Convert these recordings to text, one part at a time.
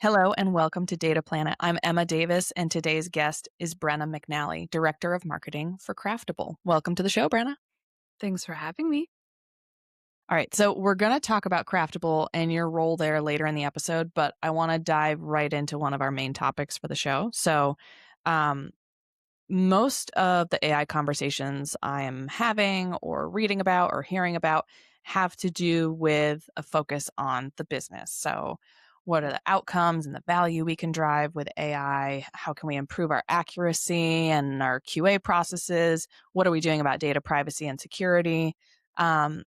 Hello and welcome to Data Planet. I'm Emma Davis, and today's guest is Brenna McNally, Director of Marketing for Craftable. Welcome to the show, Brenna. Thanks for having me. All right, so we're going to talk about Craftable and your role there later in the episode, but I want to dive right into one of our main topics for the show. Um, most of the AI conversations I am having or reading about or hearing about have to do with a focus on the business. So, what are the outcomes and the value we can drive with AI? How can we improve our accuracy and our QA processes? What are we doing about data privacy and security? Um,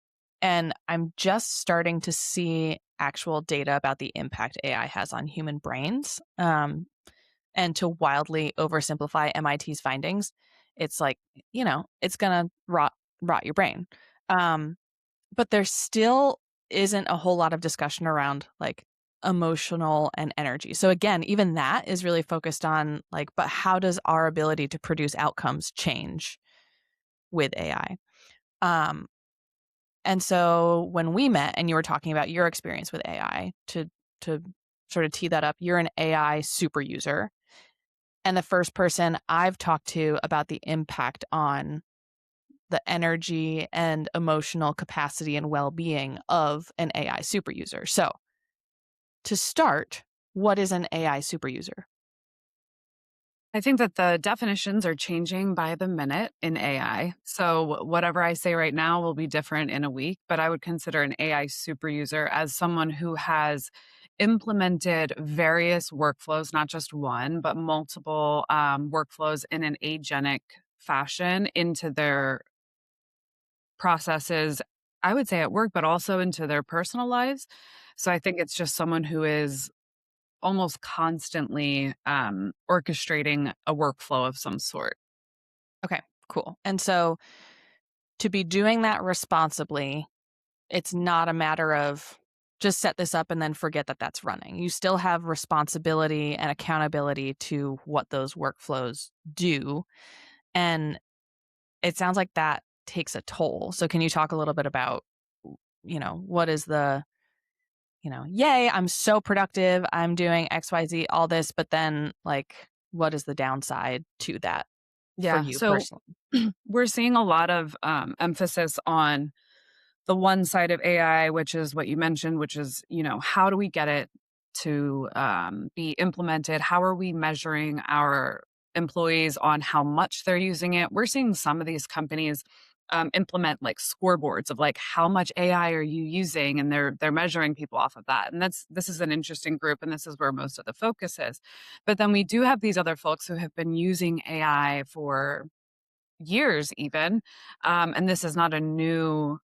and I'm just starting to see actual data about the impact AI has on human brains. And to wildly oversimplify MIT's findings, it's like, it's gonna rot your brain. Um, but there still isn't a whole lot of discussion around like emotional and energy. So again, even that is really focused on like, but how does our ability to produce outcomes change with AI? Um, and so when we met and you were talking about your experience with AI, to sort of tee that up, you're an AI super user and the first person I've talked to about the impact on the energy and emotional capacity and well-being of an AI super user. So, to start, what is an AI super user? I think that the definitions are changing by the minute in AI. So, whatever I say right now will be different in a week, but I would consider an AI super user as someone who has implemented various workflows, not just one, but multiple workflows in an agentic fashion into their processes, I would say at work, but also into their personal lives. So, I think it's just someone who is almost constantly, orchestrating a workflow of some sort. Okay, cool. And so to be doing that responsibly, it's not a matter of just set this up and then forget that that's running. You still have responsibility and accountability to what those workflows do. And it sounds like that takes a toll. So can you talk a little bit about, what is the, yay, I'm so productive, I'm doing XYZ, all this, but then like, what is the downside to that for Yeah, you so personally? we're seeing a lot of, emphasis on the one side of AI, which is what you mentioned, which is, how do we get it to, be implemented? How are we measuring our employees on how much they're using it? We're seeing some of these companies, implement, like, scoreboards of, like, how much AI are you using, and they're measuring people off of that, and this is an interesting group, and this is where most of the focus is. But then we do have these other folks who have been using AI for years even, and this is not a new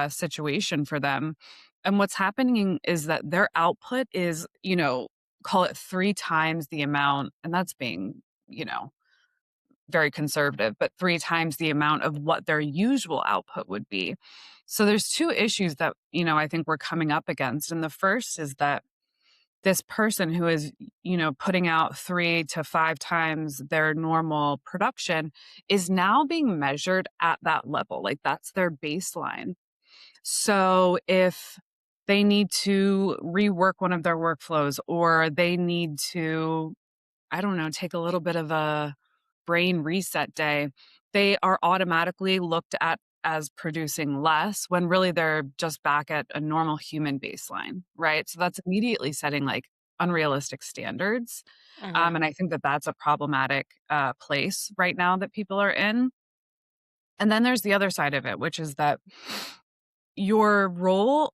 situation for them. And what's happening is that their output is, call it 3 times the amount, and that's being, very conservative, but 3 times the amount of what their usual output would be. So there's two issues that, I think we're coming up against. And the first is that this person who is, putting out 3 to 5 times their normal production is now being measured at that level. Like that's their baseline. So if they need to rework one of their workflows or they need to, I don't know, take a little bit of a brain reset day, they are automatically looked at as producing less when really they're just back at a normal human baseline, right? So that's immediately setting like unrealistic standards. Mhm. And I think that that's a problematic place right now that people are in. And then there's the other side of it, which is that your role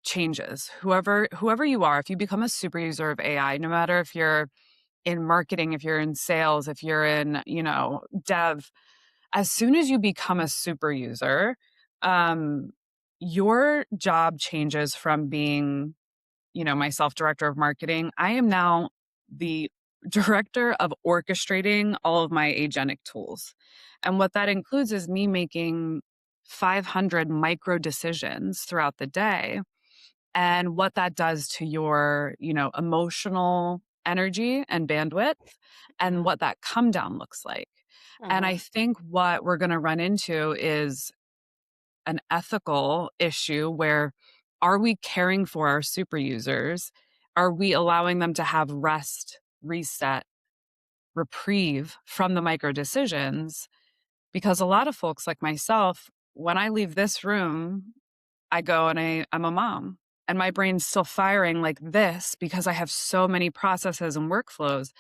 changes. Whoever you are, if you become a super user of AI, no matter if you're in marketing, if you're in sales, if you're in, dev, as soon as you become a super user, um, your job changes from being, myself, director of marketing. I am now the director of orchestrating all of my agentic tools. And what that includes is me making 500 micro decisions throughout the day and what that does to your, emotional energy and bandwidth and Mhm. what that come down looks like. And I Mhm. think what we're going to run into is an ethical issue where are we caring for our super users Are we allowing them to have rest, reset, reprieve from the micro decisions? Because a lot of folks like myself, when I leave this room, I go and I'm a mom and my brain's still firing like this because I have so many processes and workflows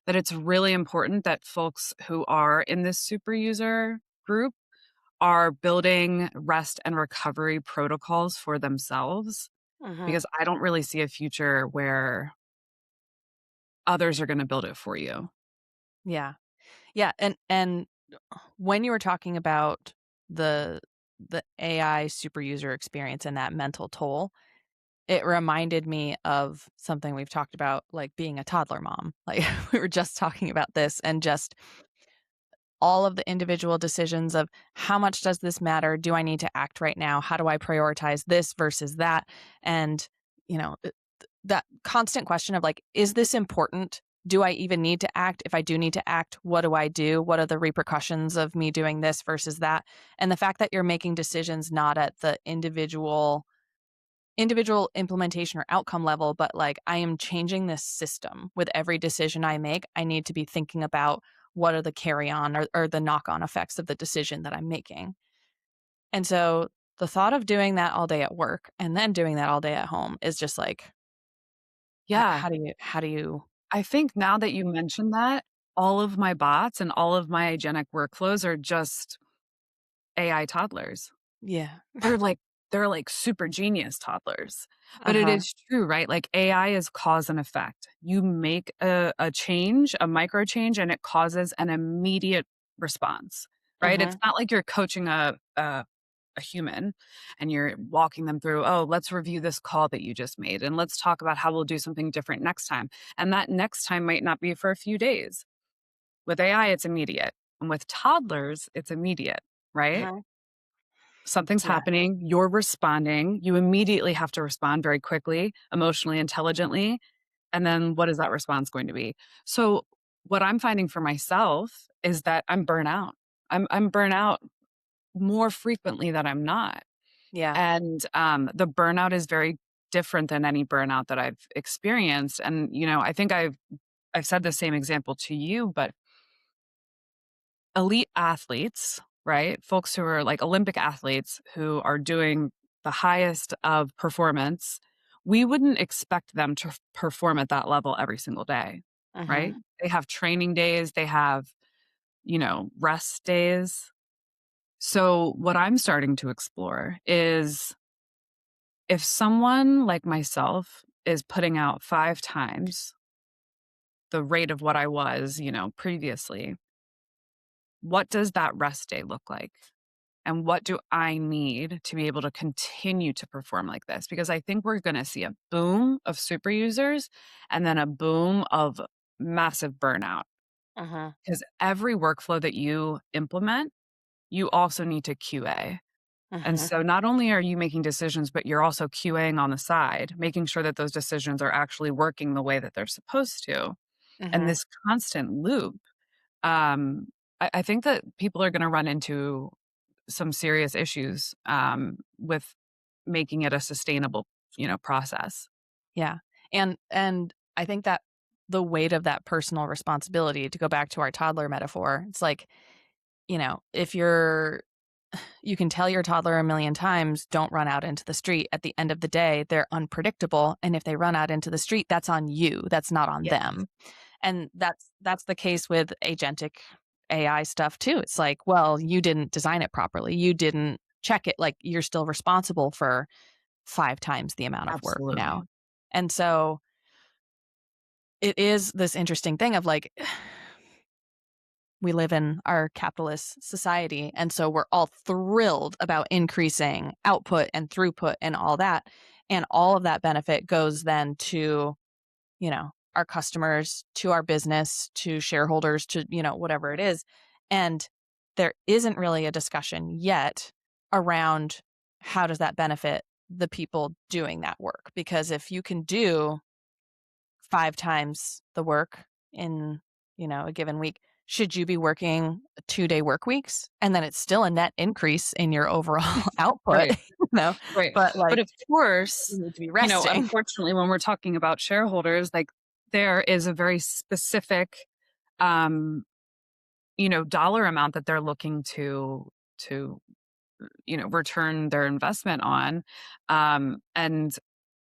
that it's really important that folks who are in this super user group are building rest and recovery protocols for themselves Mhm. because I don't really see a future where others are going to build it for you. Yeah. Yeah, and when you were talking about the the AI super user experience and that mental toll, it reminded me of something we've talked about, like being a toddler mom. Like we were just talking about this and just all of the individual decisions of how much does this matter? Do I need to act right now? How do I prioritize this versus that? And, you know, that constant question of like, is this important? Do I even need to act? If I do need to act, what do I do? What are the repercussions of me doing this versus that? And the fact that you're making decisions not at the individual implementation or outcome level, but like I am changing this system with every decision I make. I need to be thinking about what are the carry on or the knock on effects of the decision that I'm making. And so the thought of doing that all day at work and then doing that all day at home is just like, Yeah. how do you, I think now that you mentioned that, all of my bots and all of my agentic workflows are just AI toddlers. yeah. They're like they're like super genius toddlers. But it Uh-huh. is true, right? Like AI is cause and effect. You make a change, a micro change, and it causes an immediate response, right? It's Mhm. not like you're coaching a human and you're walking them through, oh, let's review this call that you just made and let's talk about how we'll do something different next time. And that next time might not be for a few days. With AI, it's immediate. And with toddlers, it's immediate, right? Uh-huh. Something's Yeah. happening, you're responding, you immediately have to respond very quickly, emotionally, intelligently, and then what is that response going to be? So, what I'm finding for myself is that I'm burnout. I'm burnout more frequently than I'm not, Yeah. and, the burnout is very different than any burnout that I've experienced, and, I think I've said the same example to you, but elite athletes, right? Folks who are like Olympic athletes who are doing the highest of performance, we wouldn't expect them to perform at that level every single day, right? Mhm. They have training days, they have, rest days. So, what I'm starting to explore is if someone like myself is putting out 5 times the rate of what I was, previously, what does that rest day look like? And what do I need to be able to continue to perform like this? Because I think we're going to see a boom of super users and then a boom of massive burnout. Mhm. Because every workflow that you implement, you also need to QA. And Mhm. so not only are you making decisions, but you're also QAing on the side, making sure that those decisions are actually working the way that they're supposed to. And Mhm. this constant loop, um, I think that people are going to run into some serious issues, with making it a sustainable, process. Yeah. And I think that the weight of that personal responsibility, to go back to our toddler metaphor, it's like, if you can tell your toddler a million times, don't run out into the street. At the end of the day, they're unpredictable. And if they run out into the street, that's on you. That's not on Yeah. them. And that's the case with agentic AI stuff too. It's like, well, you didn't design it properly. You didn't check it. Like you're still responsible for 5 times the amount of work now. Absolutely. And so it is this interesting thing of like, we live in our capitalist society. And so we're all thrilled about increasing output and throughput and all that. And all of that benefit goes then to, our customers, to our business, to shareholders, to, whatever it is. And there isn't really a discussion yet around how does that benefit the people doing that work? Because if you can do 5 times the work in, a given week, should you be working 2-day work weeks? And then it's still a net increase in your overall output. Right. know, Right. but, But like, of course, you need to be resting. unfortunately, when we're talking about shareholders, like there is a very specific, um, dollar amount that they're looking to return their investment on. And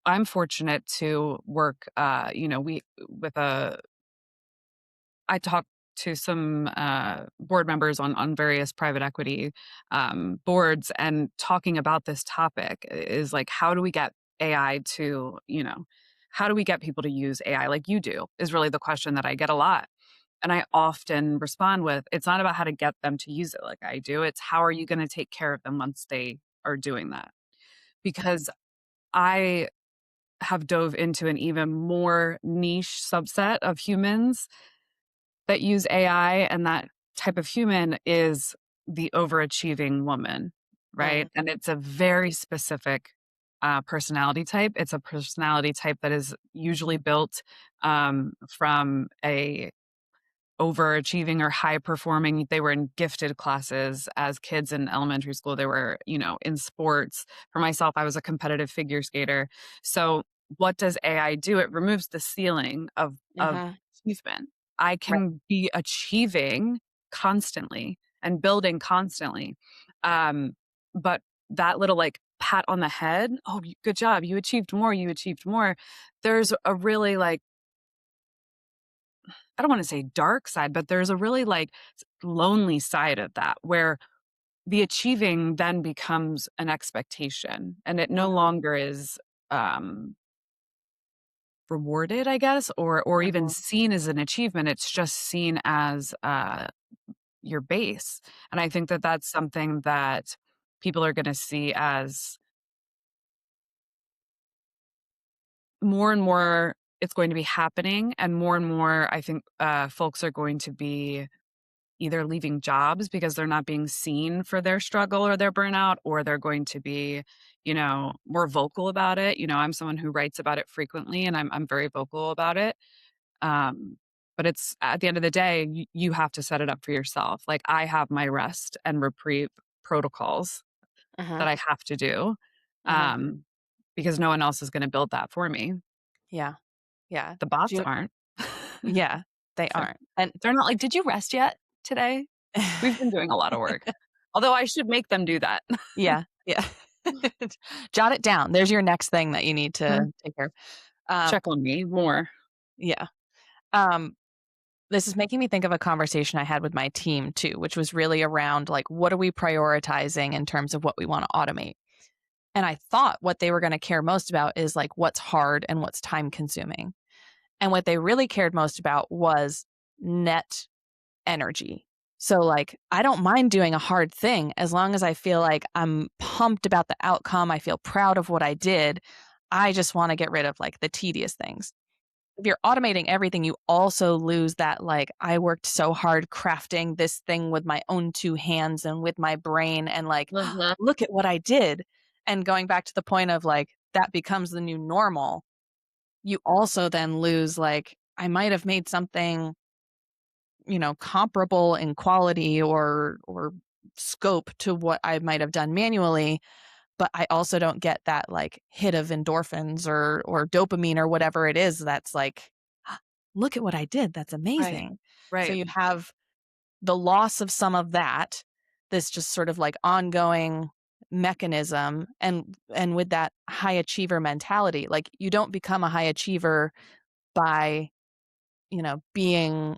I'm fortunate to work, we with a I talk to some board members on various private equity boards, and talking about this topic is like, how do we get AI to, how do we get people to use AI like you do, is really the question that I get a lot. And I often respond with, it's not about how to get them to use it like I do. It's how are you going to take care of them once they are doing that? Because I have dove into an even more niche subset of humans that use AI, and that type of human is the overachieving woman, right? Mm, And it's a very specific personality type. It's a personality type that is usually built from a overachieving or high performing. They were in gifted classes as kids in elementary school. They were, in sports. For myself, I was a competitive figure skater. So what does AI do? It removes the ceiling of mhm, achievement. I right, can be achieving constantly and building constantly. Um, but that little like pat on the head, oh, good job, you achieved more. There's a really like, I don't wanna say dark side, but there's a really, like, lonely side of that where the achieving then becomes an expectation, and it no mhm, longer is, rewarded, I guess, or even mhm, seen as an achievement. It's just seen as, your base, and I think that that's something that people are gonna see as more and more it's going to be happening, and more, I think, folks are going to be either leaving jobs because they're not being seen for their struggle or their burnout, or they're going to be, more vocal about it. I'm someone who writes about it frequently, and I'm very vocal about it. Um, but it's at the end of the day, you have to set it up for yourself. Like I have my rest and reprieve protocols mhm, that I have to do, mhm. um, because no one else is going to build that for me. Yeah, yeah. The Do bots you aren't. Yeah, they So aren't, and they're not like, did you rest yet today? We've been doing a lot of work. Although I should make them do that. yeah, yeah. Jot it down. There's your next thing that you need to Mhm. take care of. Um, Check on me more. yeah. Um, this is making me think of a conversation I had with my team too, which was really around like, what are we prioritizing in terms of what we want to automate? And I thought what they were going to care most about is like what's hard and what's time consuming. And what they really cared most about was net energy. So, like, I don't mind doing a hard thing as long as I feel like I'm pumped about the outcome. I feel proud of what I did. I just want to get rid of like the tedious things. If you're automating everything, you also lose that, like, I worked so hard crafting this thing with my own two hands and with my brain, and like, Mhm. look at what I did. And going back to the point of like, that becomes the new normal, you also then lose, like, I might have made something, comparable in quality or scope to what I might have done manually, but I also don't get that like hit of endorphins or dopamine or whatever it is that's like, "Ah, look at what I did. That's Right. amazing." So Right. you have the loss of some of that, this just sort of like ongoing mechanism, and with that high achiever mentality, like you don't become a high achiever by, being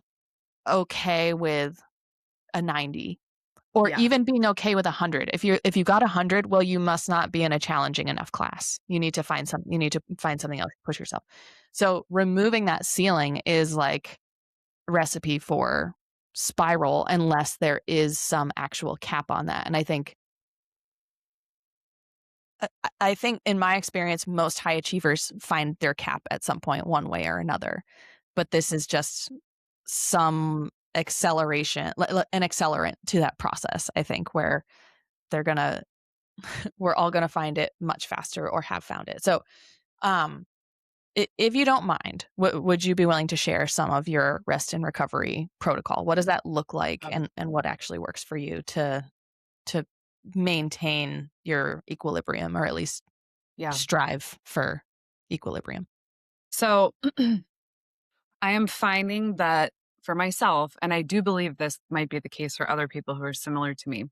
okay with a 90 or Yeah. even being okay with 100. If you got 100, well, you must not be in a challenging enough class. You need to find something else to push yourself. So removing that ceiling is like a recipe for spiral unless there is some actual cap on that. And I think in my experience, most high achievers find their cap at some point one way or another. But this is just some acceleration, an accelerant to that process, I think, where they're gonna we're all gonna find it much faster or have found it. So, um, if you don't mind, would you be willing to share some of your rest and recovery protocol? What does that look like, Um, and what actually works for you to maintain your equilibrium, or at least Yeah. strive for equilibrium. So I am finding that for myself, and I do believe this might be the case for other people who are similar to me,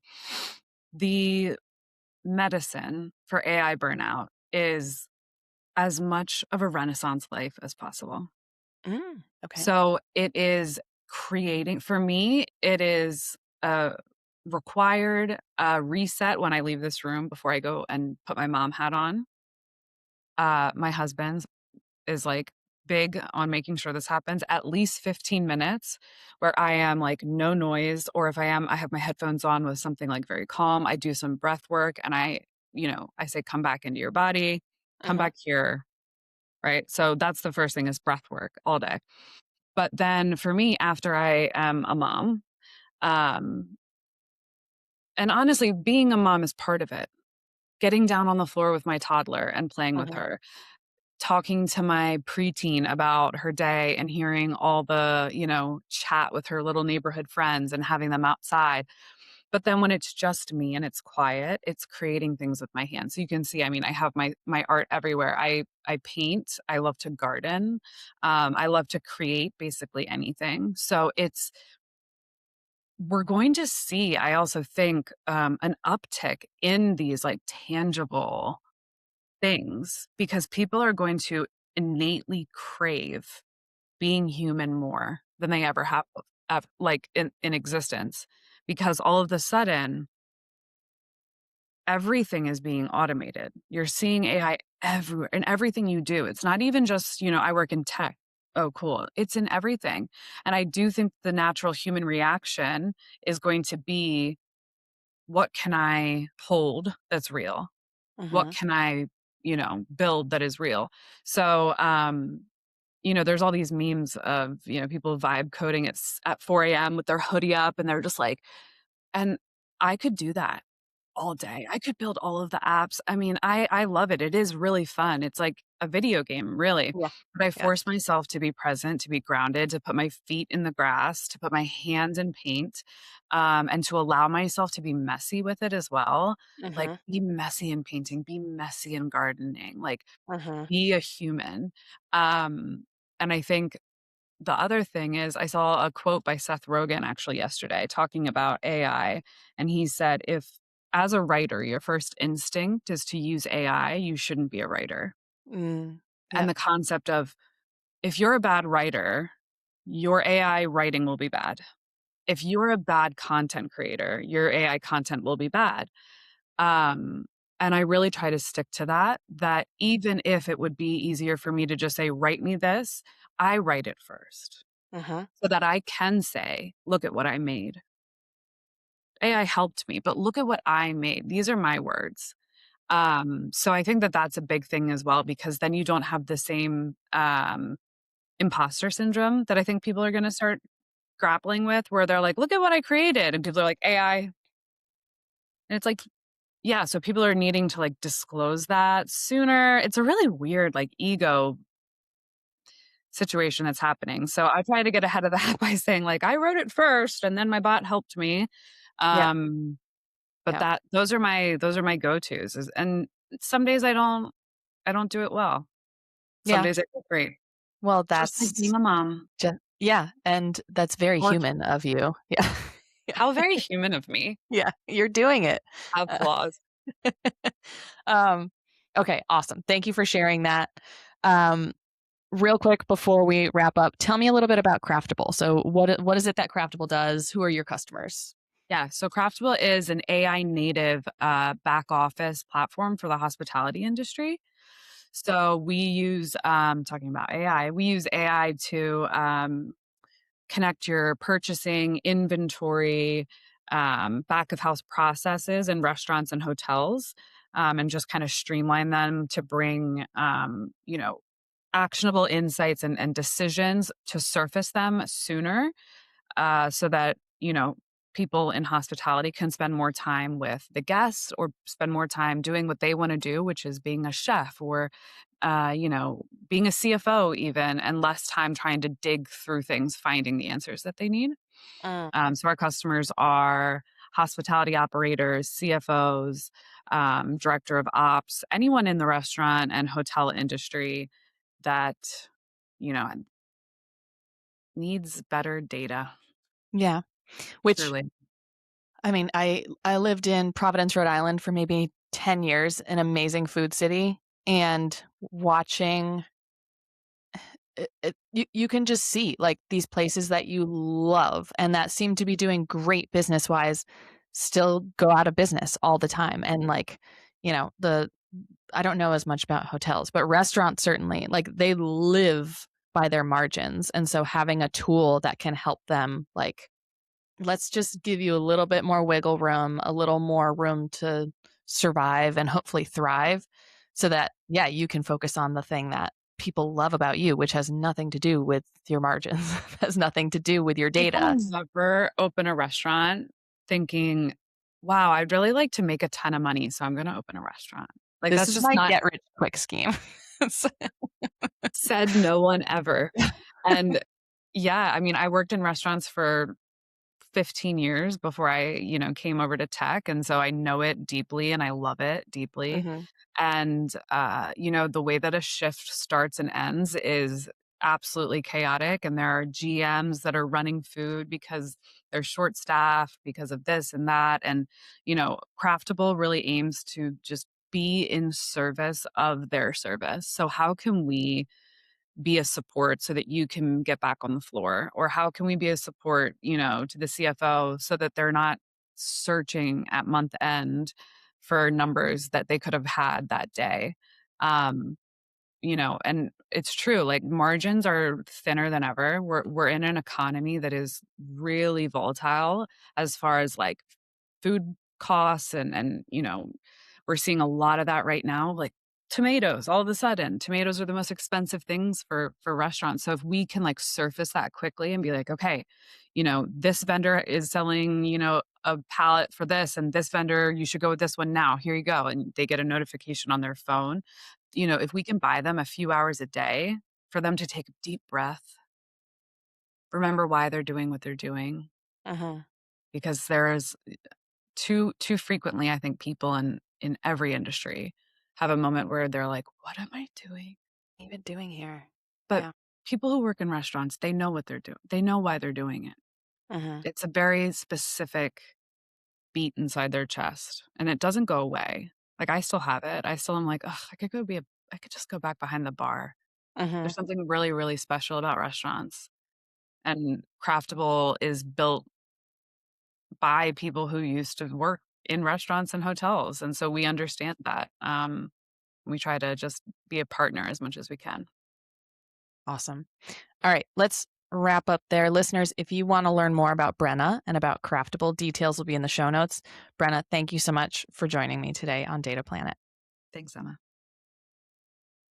the medicine for AI burnout is as much of a renaissance life as possible. Okay. So it is creating, for me, it is a required reset when I leave this room before I go and put my mom hat on. My husband is like big on making sure this happens at least 15 minutes where I am like no noise, or if I am, I have my headphones on with something like very calm. I do some breath work and I say, come back into your body, come Mhm. back here. Right. So that's the first thing is breath work all day. But then for me, after I am a mom, um, and honestly, being a mom is part of it. Getting down on the floor with my toddler and playing with Mhm. her, talking to my preteen about her day and hearing all the, chat with her little neighborhood friends and having them outside. But then when it's just me and it's quiet, it's creating things with my hands. So you can see, I mean, I have my art everywhere. I paint. I love to garden. I love to create basically anything. So we're going to see, I also think, an uptick in these like tangible things because people are going to innately crave being human more than they ever have like in existence because all of the sudden everything is being automated. You're seeing AI everywhere in everything you do. It's not even just, I work in tech. Oh, cool. It's in everything. And I do think the natural human reaction is going to be what can I hold that's real? What Mhm. can I, build that is real? So, there's all these memes of, people vibe coding at 4 a.m. with their hoodie up and they're just like, and I could do that all day. I could build all of the apps. I mean, I love it. It is really fun. It's like a video game, really. Yeah. But I Yeah. force myself to be present, to be grounded, to put my feet in the grass, to put my hands in paint, and to allow myself to be messy with it as well. Like, Mhm. be messy in painting, be messy in gardening, like, Mhm. be a human. Um, and I think the other thing is I saw a quote by Seth Rogen actually yesterday talking about AI, and he said, "If as a writer, your first instinct is to use AI, you shouldn't be a writer." And Yep. the concept of if you're a bad writer, your AI writing will be bad. If you're a bad content creator, your AI content will be bad. Um, and I really try to stick to that even if it would be easier for me to just say, "Write me this," I write it first Mhm. so that I can say, "Look at what I made. AI helped me, but look at what I made. These are my words." So I think that that's a big thing as well because then you don't have the same, imposter syndrome that I think people are gonna start grappling with where they're like, "Look at what I created," and people are like, "AI." And it's like, yeah, so people are needing to, like, disclose that sooner. It's a really weird, like, ego situation that's happening. So I try to get ahead of that by saying, like, "I wrote it first, and then my bot helped me." Yep. Um, but Yep. those are my go-tos and some days I don't do it well. Some Yeah. days I feel great. Well, Just like being that's a mom. yeah, and that's very Or human of you. Yeah. how Yeah. very human of me. Yeah, you're doing it. Have Uh, flaws. um, okay, awesome. Thank you for sharing that. Um, real quick before we wrap up, tell me a little bit about Craftable. So what is it that Craftable does? Who are your customers? Yeah, so Craftable is an AI native, back office platform for the hospitality industry. So we use, talking about AI, we use AI to, connect your purchasing, inventory, back of house processes in restaurants and hotels, and just kind of streamline them to bring, actionable insights and decisions to surface them sooner, so that, people in hospitality can spend more time with the guests or spend more time doing what they want to do, which is being a chef or being a CFO even, and less time trying to dig through things, finding the answers that they need. Mm, So our customers are hospitality operators, CFOs, director of ops, anyone in the restaurant and hotel industry that, you know, needs better data, Yeah. Which truly. I mean, I lived in Providence, Rhode Island for maybe 10 years, an amazing food city, and watching you can just see, like, these places that you love and that seem to be doing great business-wise still go out of business all the time, and, like, the I don't know as much about hotels, but restaurants certainly, like, they live by their margins, and so having a tool that can help them, like, let's just give you a little bit more wiggle room, a little more room to survive and hopefully thrive so that, yeah, you can focus on the thing that people love about you, which has nothing to do with your margins, has nothing to do with your I data. will never open a restaurant thinking, "Wow, I'd really like to make a ton of money, so I'm gonna open a restaurant." Like, This that's is just my not get rich quick scheme. So said no one ever. And yeah, I mean, I worked in restaurants for 15 years before I, came over to tech, and so I know it deeply and I love it deeply. Mhm. And, the way that a shift starts and ends is absolutely chaotic, and there are GMs that are running food because they're short staffed because of this and that, and, Craftable really aims to just be in service of their service. So how can we be a support so that you can get back on the floor? Or how can we be a support, to the CFO so that they're not searching at month end for numbers that they could have had that day? Um, and it's true, like margins are thinner than ever. We're in an economy that is really volatile as far as like food costs and we're seeing a lot of that right now. Like tomatoes, all of a sudden, tomatoes are the most expensive things for restaurants. So if we can like surface that quickly and be like, okay, this vendor is selling, a pallet for this, and this vendor, you should go with this one now. Here you go. And they get a notification on their phone. If we can buy them a few hours a day for them to take a deep breath, remember why they're doing what they're doing, Mhm. because there is too frequently, I think people in every industry have a moment where they're like, "What am I doing?" Even doing here. But Yeah. people who work in restaurants, they know what they're doing. They know why they're doing it. Mhm. It's a very specific beat inside their chest, and it doesn't go away. Like, I still have it. I still am like, "Ugh, I could just go back behind the bar." There's Mhm. something really, really special about restaurants, and Craftable is built by people who used to work in restaurants and hotels, and so we understand that. We try to just be a partner as much as we can. Awesome. All right, let's wrap up there. Listeners, if you want to learn more about Brenna and about Craftable, details will be in the show notes. Brenna, thank you so much for joining me today on Data Planet. Thanks, Emma.